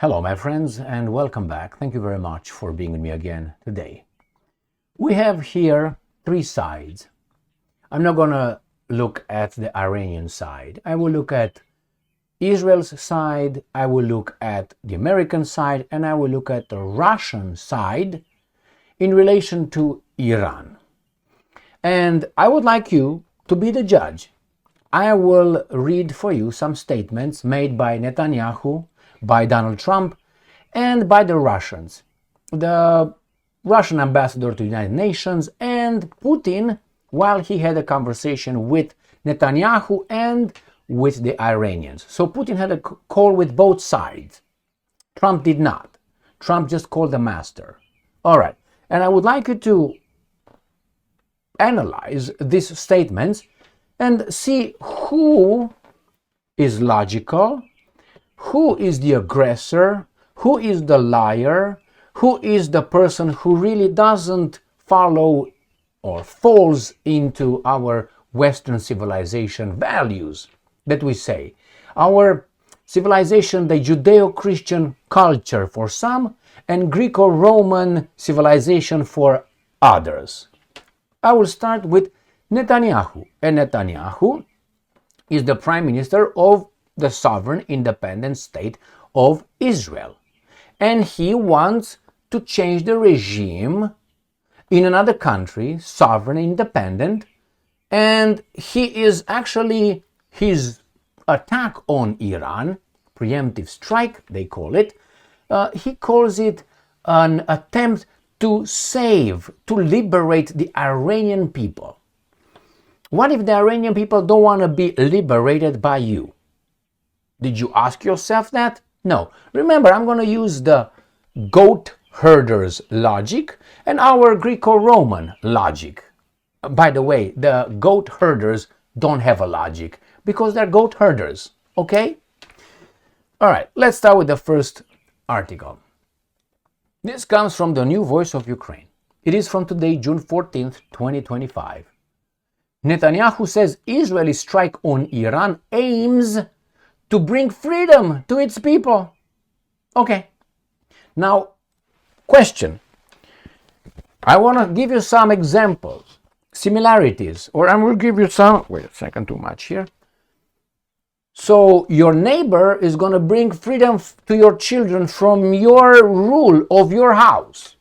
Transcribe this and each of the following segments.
Hello, my friends, and welcome back. Thank you very much for being with me again today. We have here three sides. I'm not going to look at the Iranian side. I will look at Israel's side, I will look at the American side, and I will look at the Russian side in relation to Iran. And I would like you to be the judge. I will read for you some statements made by Netanyahu, by Donald Trump, and by the Russians. The Russian ambassador to the United Nations and Putin, while he had a conversation with Netanyahu and with the Iranians. So Putin had a call with both sides. Trump did not. Trump just called the master. All right. And I would like you to analyze these statements and see who is logical, who is the aggressor, who is the liar, who is the person who really doesn't follow or falls into our Western civilization values that we say. Our civilization, the Judeo-Christian culture for some, and Greco-Roman civilization for others. I will start with Netanyahu. And Netanyahu is the prime minister of the sovereign independent state of Israel. And he wants to change the regime in another country, sovereign, independent, and he is actually, his attack on Iran, preemptive strike, they call it, he calls it an attempt to save, to liberate the Iranian people. What if the Iranian people don't want to be liberated by you? Did you ask yourself that? No. Remember, I'm going to use the goat herders logic and our Greco-Roman logic. By the way, the goat herders don't have a logic because they're goat herders, okay? All right, let's start with the first article. This comes from the New Voice of Ukraine. It is from today, June 14th, 2025. Netanyahu says Israeli strike on Iran aims to bring freedom to its people. Okay. Now, question. I want to give you some examples, similarities, or I will give you some, wait a second, too much here. So your neighbor is going to bring freedom to your children from your rule of your house.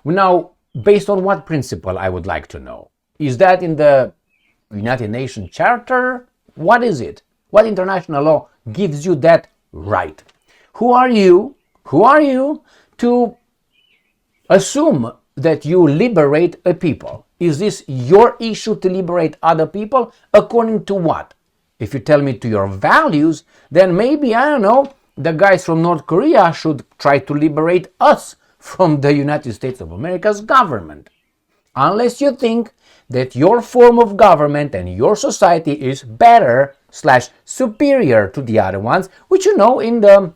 Now, based on what principle, I would like to know. Is that in the United Nations Charter? What is it? What international law gives you that right? Who are you to assume that you liberate a people? Is this your issue to liberate other people? According to what? If you tell me to your values, then maybe, I don't know, the guys from North Korea should try to liberate us from the United States of America's government. Unless you think that your form of government and your society is better / superior to the other ones, which in the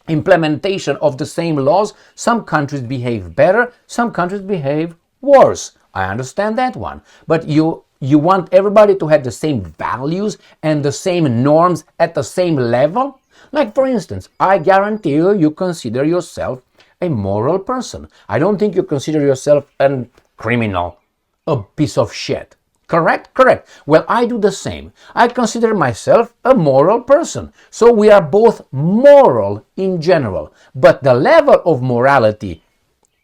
implementation of the same laws, some countries behave better, some countries behave worse. I understand that one. But you want everybody to have the same values and the same norms at the same level? Like, for instance, I guarantee you consider yourself a moral person. I don't think you consider yourself a criminal, a piece of shit. Correct? Correct. Well, I do the same. I consider myself a moral person. So we are both moral in general. But the level of morality,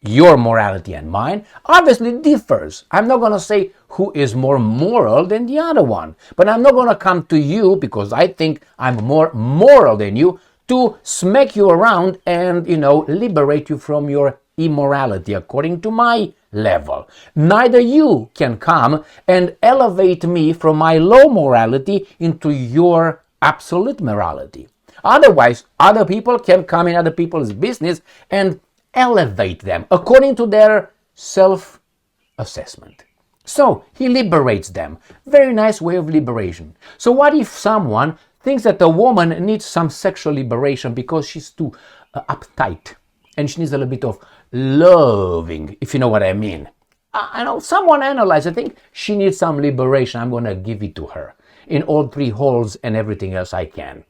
your morality and mine, obviously differs. I'm not going to say who is more moral than the other one. But I'm not going to come to you because I think I'm more moral than you to smack you around and, liberate you from your immorality according to my level. Neither you can come and elevate me from my low morality into your absolute morality. Otherwise, other people can come in other people's business and elevate them according to their self-assessment. So he liberates them. Very nice way of liberation. So what if someone thinks that a woman needs some sexual liberation because she's too uptight and she needs a little bit of loving, if you know what I mean? I know someone analyzed, I think she needs some liberation. I'm going to give it to her in all three holes and everything else I can.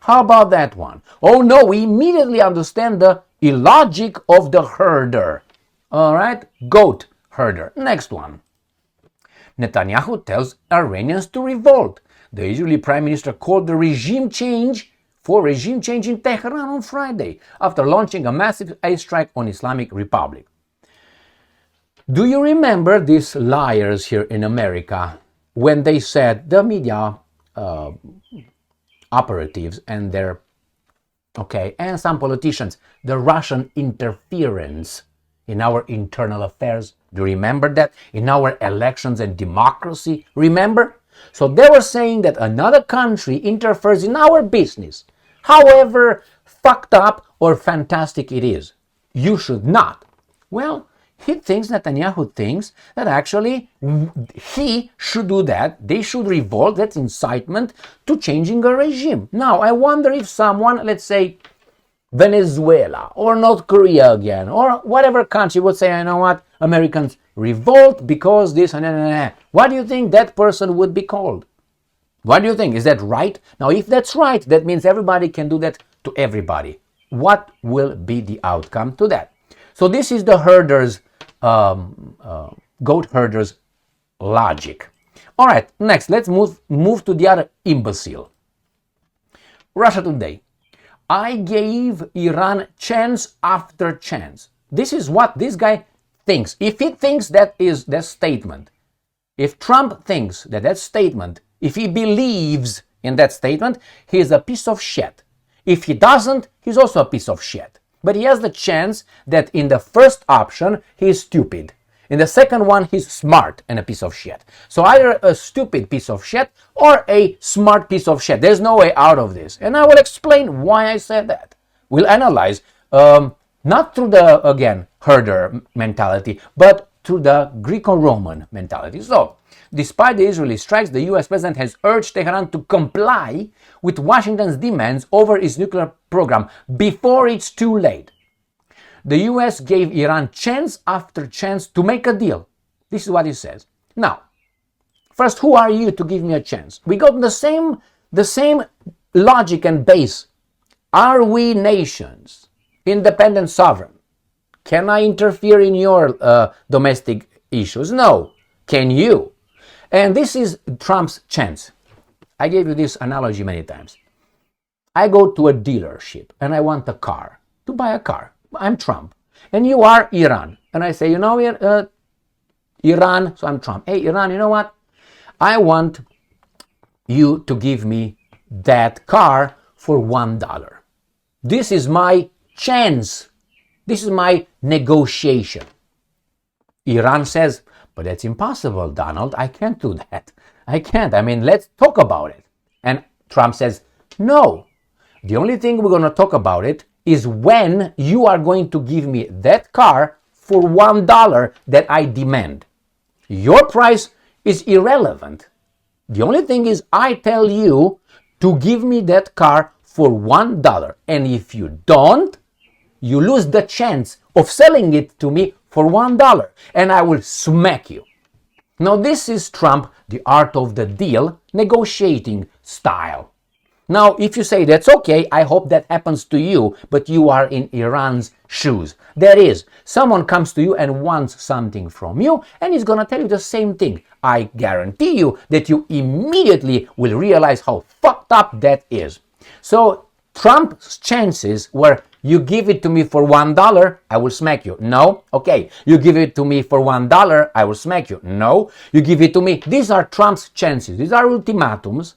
How about that one? Oh no, we immediately understand the illogic of the herder. All right, goat herder. Next one. Netanyahu tells Iranians to revolt. The Israeli Prime Minister called the regime change in Tehran on Friday after launching a massive airstrike on Islamic Republic. Do you remember these liars here in America when they said, the media operatives and and some politicians, the Russian interference in our internal affairs? Do you remember that? In our elections and democracy, remember? So they were saying that another country interferes in our business, however fucked up or fantastic it is. You should not. Well, Netanyahu thinks that actually he should do that. They should revolt. That's incitement to changing a regime. Now, I wonder if someone, let's say Venezuela or North Korea again, or whatever country would say, you know what, Americans revolt because this and what do you think that person would be called? What do you think? Is that right? Now, if that's right, that means everybody can do that to everybody. What will be the outcome to that? So this is the herders, goat herders logic. All right, next, let's move to the other imbecile. Russia Today. I gave Iran chance after chance. This is what this guy thinks. If he thinks that is that statement, if Trump thinks that statement, if he believes in that statement, he is a piece of shit. If he doesn't, he's also a piece of shit. But he has the chance that in the first option, he's stupid. In the second one, he's smart and a piece of shit. So either a stupid piece of shit or a smart piece of shit. There's no way out of this. And I will explain why I said that. We'll analyze, not through the, again, herder mentality, but through the Greco-Roman mentality. So, despite the Israeli strikes, the US president has urged Tehran to comply with Washington's demands over its nuclear program before it's too late. The US gave Iran chance after chance to make a deal. This is what he says. Now, first, who are you to give me a chance? We got the same logic and base. Are we nations, independent, sovereign? Can I interfere in your domestic issues? No. Can you? And this is Trump's chance. I gave you this analogy many times. I go to a dealership and I want a car, to buy a car. I'm Trump. And you are Iran. And I say, Iran, so I'm Trump. Hey, Iran, you know what? I want you to give me that car for $1. This is my chance. This is my negotiation. Iran says, but that's impossible, Donald. I can't do that. I can't. I mean, let's talk about it. And Trump says, no. The only thing we're going to talk about it is when you are going to give me that car for $1 that I demand. Your price is irrelevant. The only thing is I tell you to give me that car for $1. And if you don't, you lose the chance of selling it to me for $1. And I will smack you. Now this is Trump, the art of the deal, negotiating style. Now, if you say that's okay, I hope that happens to you, but you are in Iran's shoes. That is, someone comes to you and wants something from you, and he's going to tell you the same thing. I guarantee you that you immediately will realize how fucked up that is. So, Trump's chances were, you give it to me for $1, I will smack you. No? Okay. You give it to me for $1, I will smack you. No? You give it to me. These are Trump's chances. These are ultimatums.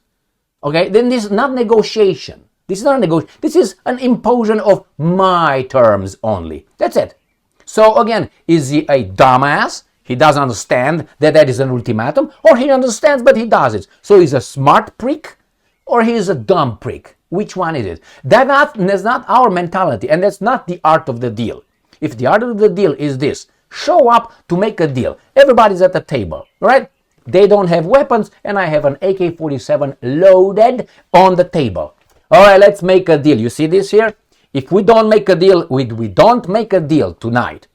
Okay, then this is not negotiation. This is not a negotiation. This is an imposition of my terms only. That's it. So again, is he a dumbass? He doesn't understand that is an ultimatum, or he understands but he does it. So he's a smart prick, or he's a dumb prick. Which one is it? That's not our mentality, and that's not the art of the deal. If the art of the deal is this, show up to make a deal. Everybody's at the table, right? They don't have weapons, and I have an AK-47 loaded on the table. All right, let's make a deal. You see this here? If we don't make a deal, we don't make a deal tonight,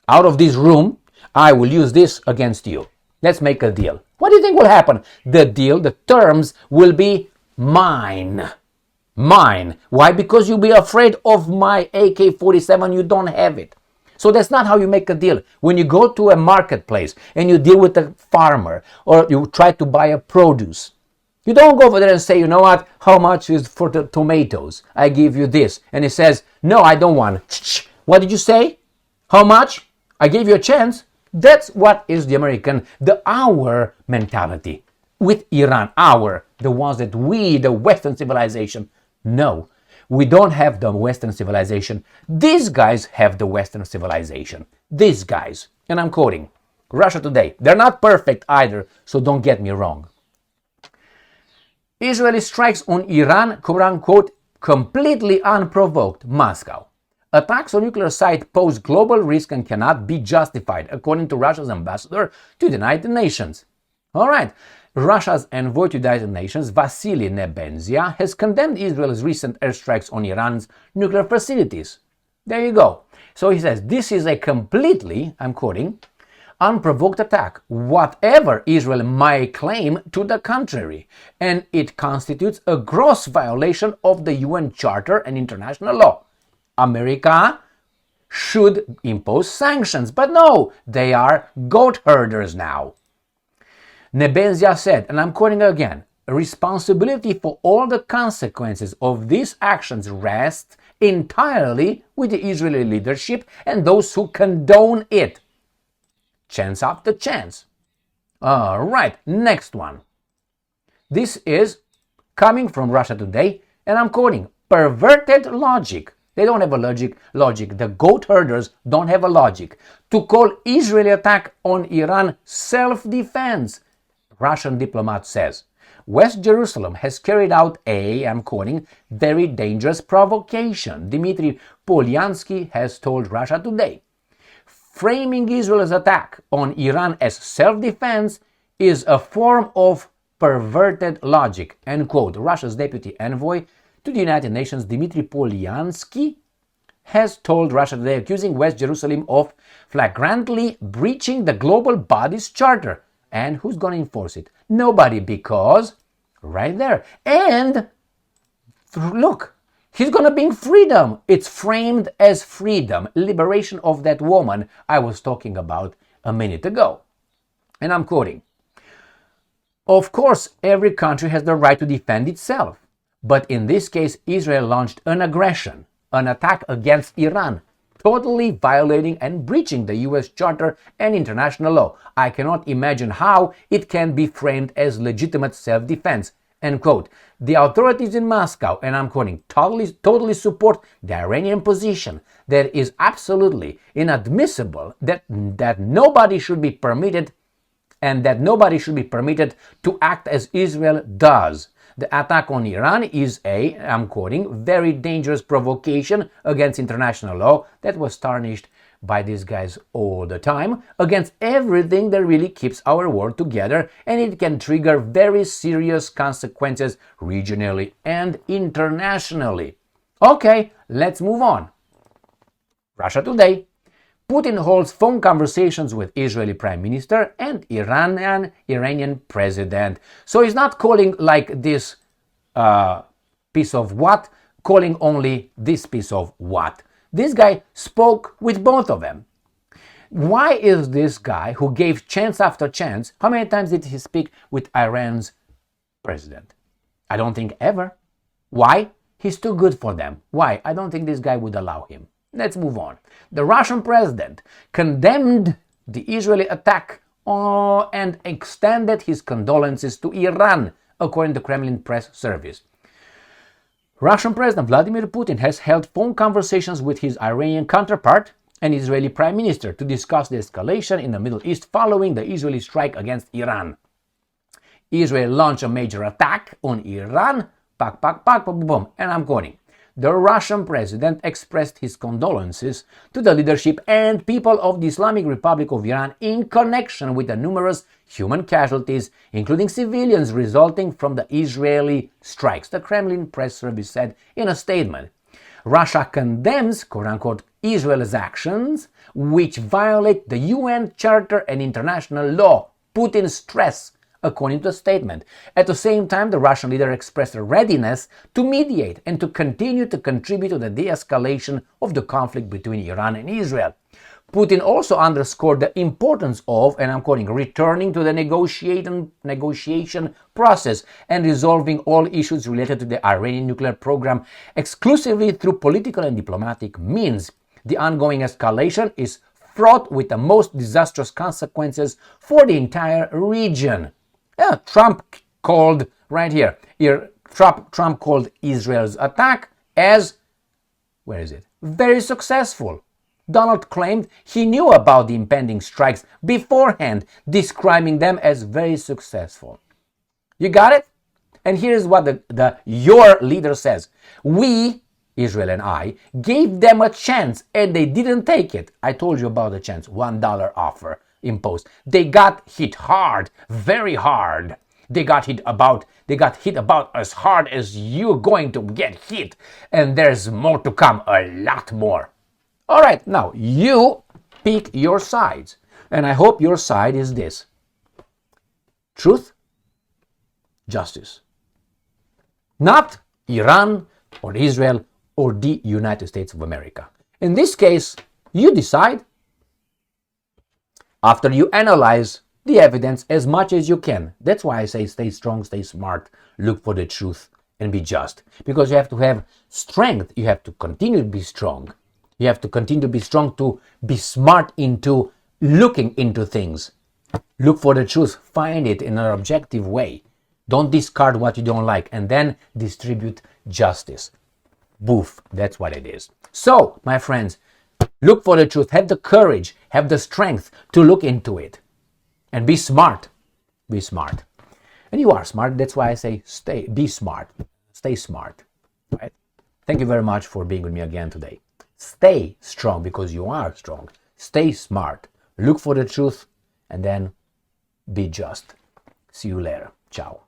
out of this room, I will use this against you. Let's make a deal. What do you think will happen? The deal, the terms will be mine. Mine. Why? Because you'll be afraid of my AK-47. You don't have it. So that's not how you make a deal. When you go to a marketplace and you deal with a farmer or you try to buy a produce, you don't go over there and say, you know what, how much is for the tomatoes? I give you this. And he says, no, I don't want. What did you say? How much? I gave you a chance. That's what is the American, our mentality. With Iran, the ones that we, the Western civilization, know. We don't have the Western civilization. These guys have the Western civilization. These guys. And I'm quoting Russia Today. They're not perfect either, so don't get me wrong. Israeli strikes on Iran, quote-unquote, completely unprovoked, Moscow. Attacks on nuclear site pose global risk and cannot be justified, according to Russia's ambassador to the United Nations. All right. Russia's envoy to the United Nations, Vasily Nebenzia, has condemned Israel's recent airstrikes on Iran's nuclear facilities. There you go. So he says, this is a completely, I'm quoting, unprovoked attack, whatever Israel might claim to the contrary, and it constitutes a gross violation of the UN Charter and international law. America should impose sanctions, but no, they are goat herders now. Nebenzia said, and I'm quoting again, responsibility for all the consequences of these actions rests entirely with the Israeli leadership and those who condone it. Chance after chance. All right, next one. This is coming from Russia Today, and I'm quoting, perverted logic. They don't have a logic. The goat herders don't have a logic. To call Israeli attack on Iran self-defense, Russian diplomat says, West Jerusalem has carried out a, I'm quoting, very dangerous provocation, Dmitry Polyansky has told Russia Today. Framing Israel's attack on Iran as self-defense is a form of perverted logic, end quote. Russia's deputy envoy to the United Nations, Dmitry Polyansky, has told Russia Today, accusing West Jerusalem of flagrantly breaching the global body's charter. And who's going to enforce it? Nobody, because right there. And look, he's going to bring freedom. It's framed as freedom, liberation of that woman I was talking about a minute ago. And I'm quoting, of course, every country has the right to defend itself. But in this case, Israel launched an aggression, an attack against Iran, totally violating and breaching the US Charter and international law. I cannot imagine how it can be framed as legitimate self-defense, end quote. The authorities in Moscow, and I'm quoting, totally support the Iranian position that it is absolutely inadmissible that nobody should be permitted to act as Israel does. The attack on Iran is a, I'm quoting, very dangerous provocation against international law that was tarnished by these guys all the time, against everything that really keeps our world together, and it can trigger very serious consequences regionally and internationally. Okay, let's move on. Russia Today. Putin holds phone conversations with Israeli Prime Minister and Iranian President. So he's not calling like this piece of what, calling only this piece of what. This guy spoke with both of them. Why is this guy who gave chance after chance, how many times did he speak with Iran's president? I don't think ever. Why? He's too good for them. Why? I don't think this guy would allow him. Let's move on. The Russian president condemned the Israeli attack and extended his condolences to Iran, according to Kremlin press service. Russian President Vladimir Putin has held phone conversations with his Iranian counterpart and Israeli Prime Minister to discuss the escalation in the Middle East following the Israeli strike against Iran. Israel launched a major attack on Iran, boom, and I'm quoting. The Russian president expressed his condolences to the leadership and people of the Islamic Republic of Iran in connection with the numerous human casualties, including civilians, resulting from the Israeli strikes, the Kremlin press service said in a statement. Russia condemns, quote-unquote, Israel's actions, which violate the UN Charter and international law. Putin stressed, according to the statement. At the same time, the Russian leader expressed a readiness to mediate and to continue to contribute to the de-escalation of the conflict between Iran and Israel. Putin also underscored the importance of, and I'm quoting, returning to the negotiation process and resolving all issues related to the Iranian nuclear program exclusively through political and diplomatic means. The ongoing escalation is fraught with the most disastrous consequences for the entire region. Trump called, right here, Trump called Israel's attack as, where is it, very successful. Donald claimed he knew about the impending strikes beforehand, describing them as very successful. You got it? And here's what your leader says. We, Israel and I, gave them a chance and they didn't take it. I told you about the chance, $1 offer imposed. They got hit hard, very hard. They got hit about as hard as you're going to get hit. And there's more to come, a lot more. All right, now you pick your sides. And I hope your side is this. Truth, justice. Not Iran or Israel or the United States of America. In this case, you decide after you analyze the evidence as much as you can. That's why I say stay strong, stay smart, look for the truth, and be just. Because you have to have strength. You have to continue to be strong. You have to continue to be strong, to be smart into looking into things. Look for the truth. Find it in an objective way. Don't discard what you don't like, and then distribute justice. Boof, that's what it is. So, my friends, look for the truth. Have the courage, have the strength to look into it. And be smart. Be smart. And you are smart. That's why I say be smart. Stay smart. Right? Thank you very much for being with me again today. Stay strong because you are strong. Stay smart. Look for the truth and then be just. See you later. Ciao.